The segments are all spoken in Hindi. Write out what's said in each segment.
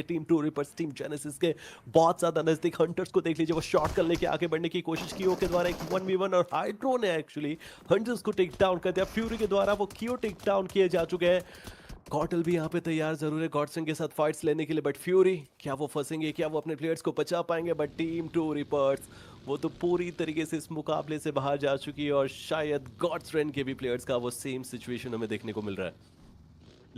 Team two Reapers team Genesis के बहुत ज्यादा नजदीक। हंटर्स को देख लीजिए, वो शॉट कर लेके आगे बढ़ने की कोशिश कियो के द्वारा एक 1v1 और हाइड्रो ने एक्चुअली हंटर्स को टेक डाउन कर दिया। फ्यूरी के द्वारा वो कियो टेक डाउन किए जा चुके हैं। कॉटल भी यहाँ पे तैयार जरूर है गॉडसन के साथ फाइट्स लेने के लिए, बट फ्यूरी क्या वो फंसेंगे, क्या वो अपने प्लेयर्स को बचा पाएंगे? बट टीम टू रिपर्स वो तो पूरी तरीके से इस मुकाबले से बाहर जा चुकी है और शायद गॉड्स के भी प्लेयर्स का वो सेम सिचुएशन हमें देखने को मिल रहा है।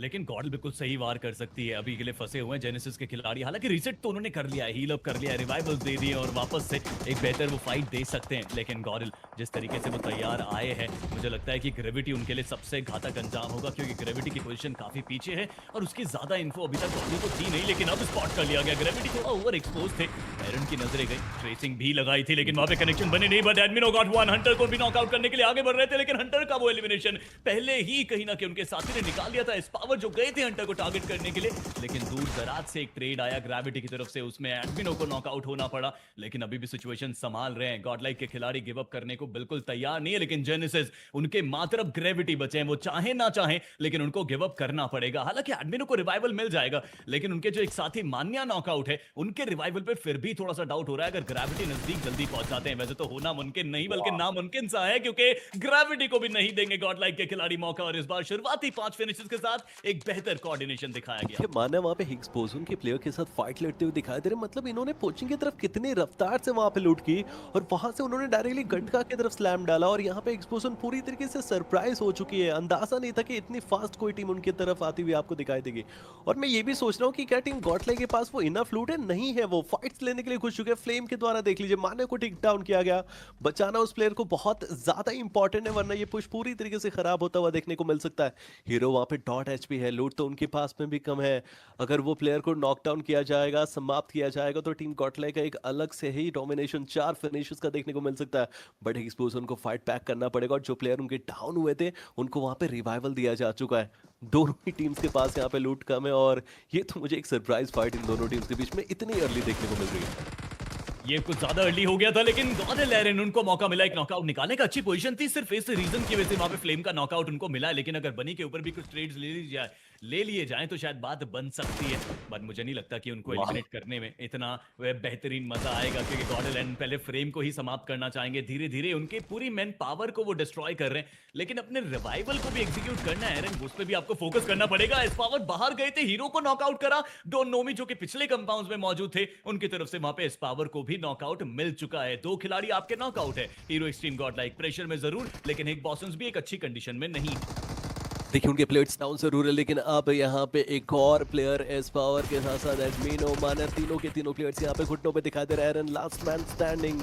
लेकिन गॉडल बिल्कुल सही वार कर सकती है, अभी के लिए फंसे हुए हैं जेनेसिस के खिलाड़ी। हालांकि रीसेट तो उन्होंने कर लिया है, हील अप कर लिया है, रिवाइवल्स दे दिए और वापस से एक बेहतर वो फाइट दे सकते हैं। लेकिन गॉडल जिस तरीके से वो तैयार आए हैं, मुझे लगता है कि ग्रेविटी उनके लिए सबसे घातक अंजाम होगा, क्योंकि ग्रेविटी की पोजीशन काफी पीछे है और उसकी ज्यादा इन्फो अभी तक गॉडल को थी नहीं। लेकिन अब स्पॉट कर लिया गया, ग्रेविटी थोड़ा ओवर एक्सपोज थे, एरन की नजरें गई, ट्रेसिंग भी लगाई थी लेकिन वहां पे कनेक्शन बने नहीं। बट एडमिनो गॉट वन, हंटर को भी नॉकआउट करने के लिए आगे बढ़ रहे थे, लेकिन हंटर का वो एलिमिनेशन पहले ही कहीं ना कहीं उनके साथी ने निकाल दिया था। इस पावर जो गए थे हंटर को टारगेट करने के लिए, लेकिन दूर दराज से एक ट्रेड आया ग्रेविटी की तरफ से, उसमें एडमिनो को नॉकआउट होना पड़ा। लेकिन अभी भी सिचुएशन संभाल रहे हैं, गॉडलाइक के खिलाड़ी गिव अप करने को बिल्कुल तैयार नहीं है। लेकिन जेनेसिस उनके मात्र अब ग्रेविटी बचे हैं, वो चाहे ना चाहे लेकिन उनको गिव अप करना पड़ेगा। हालांकि एडमिनो को रिवाइवल मिल जाएगा, लेकिन उनके जो एक साथी मान्या नॉकआउट है, उनके रिवाइवल पे फिर भी थोड़ा सा डाउट हो रहा है। अगर ग्रेविटी नजदीक जल्दी पहुंच जाते हैं, वैसे तो होना मुमकिन नहीं बल्कि नामुमकिन सा है, क्योंकि ग्रेविटी को भी नहीं देंगे गॉडलाइक के खिलाड़ी मौका। और इस बार शुरुआती 5 फिनिशेस के साथ एक बेहतर कोऑर्डिनेशन दिखाया गया। माना वहाँ पे हिग्स बोसन के प्लेयर के साथ फाइट लड़ते हुए दिखाई दे रहे, मतलब इन्होंने पोचिंग की तरफ कितनी रफ्तार से वहाँ पे लूट की और वहाँ से उन्होंने डायरेक्टली गंडका की तरफ स्लैम डाला। और यहाँ पे हिग्स बोसन पूरी तरीके से सरप्राइज हो चुकी है, अंदाजा नहीं था कि इतनी फास्ट कोई टीम उनकी तरफ आती हुई आपको दिखाई देगी। और मैं ये भी सोच रहा हूँ कि क्या टीम गॉडलाइक के पास वो इनफ लूट है? नहीं है, वो फाइट्स लेने के लिए घुस चुके हैं। फ्लेम के द्वारा देख लीजिए, माने को टेक डाउन किया गया, बचाना उस प्लेयर को बहुत ज्यादा इंपॉर्टेंट है, वरना ये पुश पूरी तरीके से खराब होता हुआ देखने को मिल सकता है। हीरो वहाँ पे डॉट एचपी है, लूट तो उनके पास में भी कम है। अगर वो प्लेयर को नॉकडाउन किया जाएगा, समाप्त किया जाएगा, तो टीम गॉडलाइक का एक अलग से ही डोमिनेशन 4 फिनिशेस का देखने को मिल सकता है। बट एक्सपोज उनको फाइट बैक करना पड़ेगा और जो प्लेयर उनके डाउन हुए थे उनको वहां पे रिवाइवल दिया जा चुका है। दोनों ही टीम्स के पास यहाँ पे लूट कम है और ये तो मुझे एक सरप्राइज फाइट इन दोनों टीम्स के बीच में इतनी अर्ली देखने को मिल रही है। ये कुछ ज्यादा अर्ली हो गया था, लेकिन गॉडल एरन उनको मौका मिला एक नॉकआउट निकालने का। अच्छी पोजीशन थी, सिर्फ इस रीजन की वजह से वहां पे फ्लेम का नॉकआउट उनको मिला है। लेकिन अगर बनी के ऊपर भी कुछ ट्रेड्स ले लिए जाएं तो शायद बात बन सकती है। बट मुझे नहीं लगता कि उनको एलिमिनेट करने में इतना बेहतरीन मजा आएगा, क्योंकि गॉडल एरन पहले फ्रेम को ही समाप्त करना चाहेंगे। धीरे धीरे उनके पूरी मैन पावर को वो डिस्ट्रॉय कर रहे हैं, लेकिन अपने रिवाइवल को भी एग्जीक्यूट करना है एरन, उस पर भी आपको फोकस करना पड़ेगा। इस पावर बाहर गए थे, हीरो को नॉकआउट करा, डोन नोमी जो कि पिछले कंपाउंड में मौजूद थे, उनकी तरफ से वहां पे इस पावर को भी नॉकआउट मिल चुका है। 2 खिलाड़ी आपके नॉकआउट है। हीरो एक्सट्रीम गॉडलाइक प्रेशर में जरूर, लेकिन एक बॉसन्स भी एक अच्छी कंडीशन में नहीं। देखिए उनके प्लेट्स डाउन जरूर है, लेकिन अब यहाँ पे एक और प्लेयर एस पावर के साथ साथ एडमिनो मानर, तीनों के तीनों प्लेयर्स यहाँ पे घुटनों पे दिखाई दे रहे हैं। एरन लास्ट मैन स्टैंडिंग,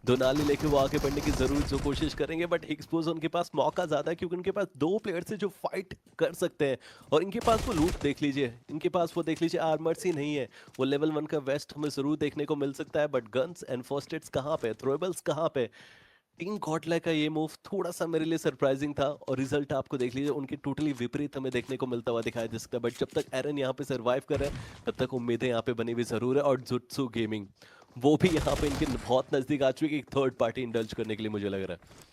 दो नाली लेके वो आगे बढ़ने की जरूर जो कोशिश करेंगे, बट एक्सपोज उनके पास मौका ज्यादा है क्योंकि उनके पास 2 प्लेयर्स है जो फाइट कर सकते हैं। और इनके पास वो लूट देख लीजिए, इनके पास वो देख लीजिए आर्मर्स ही नहीं है। वो लेवल 1 का वेस्ट हमें जरूर देखने को मिल सकता है, but guns and first aids कहाँ पे, थ्रोएबल्स कहाँ पे? टीम गॉडलाइक का ये मूव थोड़ा सा मेरे लिए सरप्राइजिंग था और रिजल्ट आपको देख लीजिए उनके टोटली विपरीत हमें देखने को मिलता हुआ दिखाया जिसका। बट जब तक एरन यहाँ पे सरवाइव कर रहे हैं तब तक उम्मीदें यहाँ पे बनी हुई जरूर है। और जुत्सु गेमिंग वो भी यहाँ पे इनके बहुत नजदीक आ चुकी है, एक थर्ड पार्टी इंडल्ज करने के लिए मुझे लग रहा है।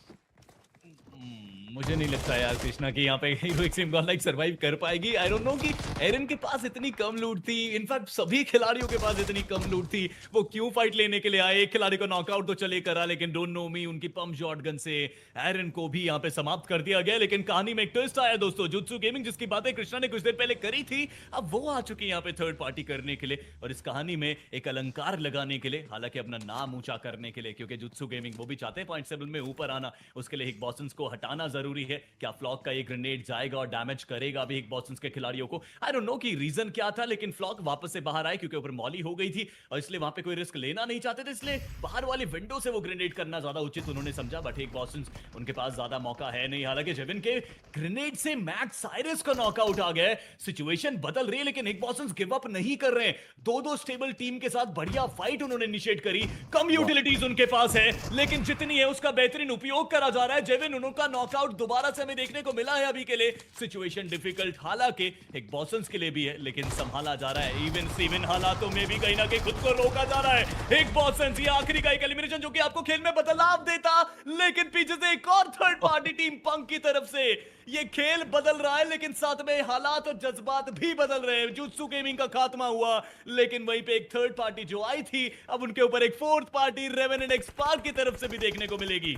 मुझे नहीं लगता यार कृष्णा कि यहाँ पे हीरो एक्सट्रीम गॉडलाइक सरवाइव कर पाएगी। आई डोंट नो कि एरन के पास इतनी कम लूट थी, इनफैक्ट सभी खिलाड़ियों के पास इतनी कम लूट थी, वो क्यों फाइट लेने के लिए आए? एक खिलाड़ी को नॉकआउट तो चले करा, लेकिन डोंट नो मी उनकी पंप शॉटगन से एरन को भी यहाँ पे समाप्त कर दिया गया। लेकिन कहानी में एक ट्विस्ट आया दोस्तों, जुत्सु गेमिंग जिसकी बातें कृष्णा ने कुछ देर पहले करी थी, अब वो आ चुकी है यहाँ पे थर्ड पार्टी करने के लिए और इस कहानी में एक अलंकार लगाने के लिए, हालांकि अपना नाम ऊंचा करने के लिए, क्योंकि जुत्सु गेमिंग वो भी चाहते हैं पॉइंट टेबल में ऊपर आना, उसके लिए एक बॉसन्स को हटाना जरूरी है। क्या फ्लॉक का ये ग्रेनेड जाएगा और डैमेज करेगा भी एक बॉसन्स के खिलाड़ियों को? आई डोंट नो कि रीजन क्या था, लेकिन फ्लॉक वापस से बाहर आए क्योंकि ऊपर मॉली हो गई थी और इसलिए वहां पे कोई रिस्क लेना नहीं चाहते थे, इसलिए बाहर वाली विंडो से वो ग्रेनेड करना ज्यादा उचित उन्होंने समझा। बट एक बॉसन्स उनके पास ज्यादा मौका है नहीं, हालांकि जेविन के ग्रेनेड से मैट साइरस का नॉकआउट आ गया है। सिचुएशन बदल रही है, लेकिन एक बॉसन्स गिव अप नहीं कर रहे हैं। 2-2 स्टेबल टीम के साथ बढ़िया फाइट उन्होंने इनिशिएट करी, कम यूटिलिटीज उनके पास है, लेकिन जितनी है उसका बेहतरीन उपयोग करा जा रहा है। जेविन उनका नॉकआउट दोबारा से हमें देखने को मिला है अभी के लिए। सिचुएशन डिफिकल्ट हालांकि एक बॉसन्स के लिए भी है, लेकिन संभाला जा रहा है। इवन सीवन हालातों में भी कहीं ना कहीं खुद को रोका जा रहा है। एक बॉसन्स, ये आखिरी का एक एलिमिनेशन जो कि आपको खेल में बदलाव देता, लेकिन पीछे से एक और थर्ड पार्टी टीम पंक की तरफ से ये खेल बदल रहा है, लेकिन साथ में हालात और जज्बात भी बदल रहे हैं। जुत्सु गेमिंग का खात्मा हुआ, लेकिन वहीं पे एक थर्ड पार्टी जो आई थी, अब उनके ऊपर एक फोर्थ पार्टी रेवेनेंट एक्सपार्क की तरफ से भी देखने को मिलेगी।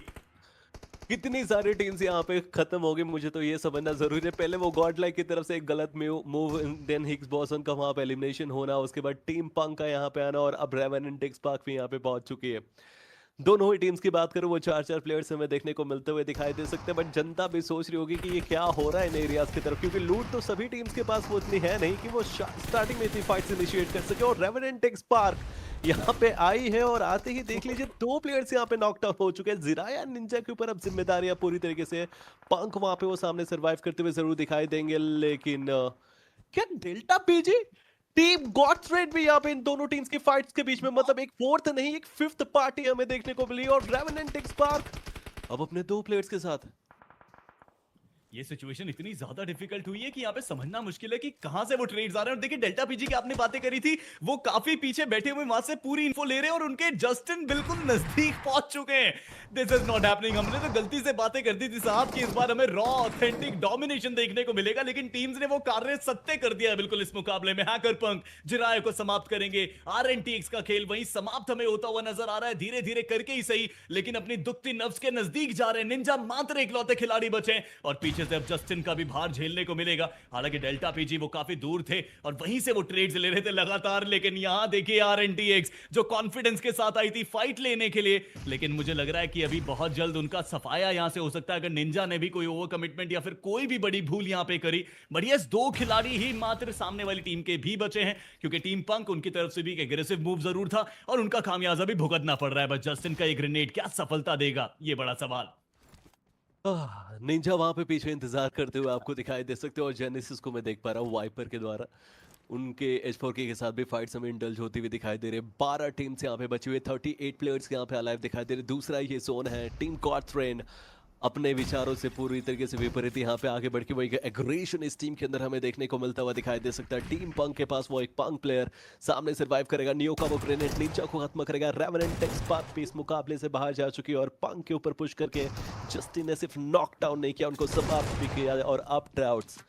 कितनी सारी टीम्स यहाँ पे खत्म हो गई, मुझे तो ये समझना जरूरी है। पहले वो गॉड लाइक की तरफ से एक गलत मूव, देन हिग्स बॉसन का वहां पे एलिमिनेशन होना, उसके बाद टीम पंक का यहाँ पे आना, और अब रेवेनेंट एक्सपार्क भी यहाँ पे पहुंच चुकी है। दोनों ही टीम्स की बात करूं, वो 4-4 प्लेयर्स हमें देखने को मिलते हुए दिखाई दे सकते हैं, बट जनता भी सोच रही होगी कि ये क्या हो रहा है इन एरियाज की तरफ, क्योंकि लूट तो सभी टीम्स के पास वो इतनी है नहीं कि वो स्टार्टिंग में इतनी फाइट्स इनिशिएट कर सके। और रेवेनेंट एक्सपार्क यहाँ पे आई है, और आते ही देख लीजिए 2 प्लेयर्स यहाँ पे नॉकडाउन हो चुके हैं। जिराया निंजा के ऊपर अब जिम्मेदारियां पूरी तरीके से, पंक वहां पे वो सामने सर्वाइव करते हुए जरूर दिखाई देंगे, लेकिन क्या डेल्टा पीजी टीम गॉड्स रेड भी यहाँ पे इन दोनों टीम्स की फाइट्स के बीच में, मतलब एक फोर्थ नहीं एक फिफ्थ पार्टी हमें देखने को मिली, और रेवेनेंट एक्सपार्क अब अपने 2 प्लेयर्स के साथ। ये सिचुएशन इतनी ज्यादा डिफिकल्ट हुई है कि यहाँ पे समझना मुश्किल है कि कहां से वो ट्रेड्स आ रहे हैं। और देखिए डेल्टा पीजी की आपने बातें करी थी, वो काफी पीछे बैठे हुए वहां से पूरी इन्फो ले रहे हैं, और उनके जस्टिन बिल्कुल नजदीक पहुंच चुके हैं। This is not happening. हमने तो गलती से बातें कर दी थी साहब कि इस बार हमें रॉ ऑथेंटिक डोमिनेशन देखने को मिलेगा, लेकिन टीम्स ने वो कार्य सत्य कर दिया है बिल्कुल इस मुकाबले में। हैकर पंक जिराय को समाप्त करेंगे, आरएनटीएक्स का खेल वहीं समाप्त हमें होता हुआ नजर आ रहा है, धीरे धीरे करके ही सही, लेकिन अपनी दुखती नफ्स के नजदीक जा रहे हैं। निंजा मात्र इकलौते खिलाड़ी बचे हैं, और पीछे से अब जस्टिन का भी भार झेलने को मिलेगा। हालांकि डेल्टा पीजी वो काफी दूर थे और वहीं से वो ट्रेड्स ले रहे थे लगातार, लेकिन यहां देखिए आरएनटीएक्स जो कॉन्फिडेंस के साथ आई थी फाइट लेने के लिए, लेकिन मुझे लग रहा है कि अभी बहुत जल्द उनका सफाया यहां से हो सकता है, अगर निंजा ने भी कोई ओवर कमिटमेंट या फिर कोई भी बड़ी भूल यहां पे करी। बट यस, 2 खिलाड़ी ही मात्र सामने वाली टीम के भी बचे हैं, क्योंकि टीम पंक उनकी तरफ से भी एक एग्रेसिव मूव जरूर था और उनका खामियाजा भी भुगतना पड़ रहा है। बस जस्टिन का ये ग्रेनेड क्या सफलता देगा, ये बड़ा सवाल। निंजा वहां पे पीछे इंतजार करते हुए आपको दिखाई दे सकते हो, और जेनेसिस को मैं देख पा रहा हूँ वाइपर के द्वारा उनके H4K के साथ भी फाइट्स हमें इंडल्ज होती हुई दिखाई दे रहे हैं। 12 टीम्स यहाँ पे बची हुई, 38 प्लेयर्स यहाँ पे अलाइव दिखाई दे रहे। दूसरा ये जोन है, टीम कॉर्ट्रेन अपने विचारों से पूरी तरीके से विपरीत यहाँ पे आगे बढ़ के वही एग्रेशन इस टीम के अंदर हमें देखने को मिलता हुआ दिखाई दे सकता है। टीम पंक के पास वो एक पंक प्लेयर सामने सर्वाइव करेगा, नियो का वो ग्रेनेड निंजा को खत्म करेगा। रेवेनेंट एक्सपार्क भी इस मुकाबले से बाहर जा चुकी है, और पंक के ऊपर पुश करके जस्टिन ने सिर्फ नॉकडाउन नहीं किया, उनको समाप्त भी किया, और अब ट्राउट्स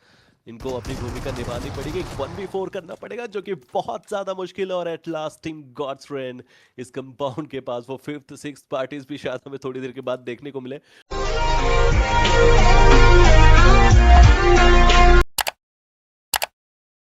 इनको अपनी भूमिका निभानी पड़ेगी। 1v4 करना पड़ेगा, जो कि बहुत ज्यादा मुश्किल है, और at last team Gods Reign इस कंपाउंड के पास वो 5th 6th पार्टीज भी शायद हमें थोड़ी देर के बाद देखने को मिले।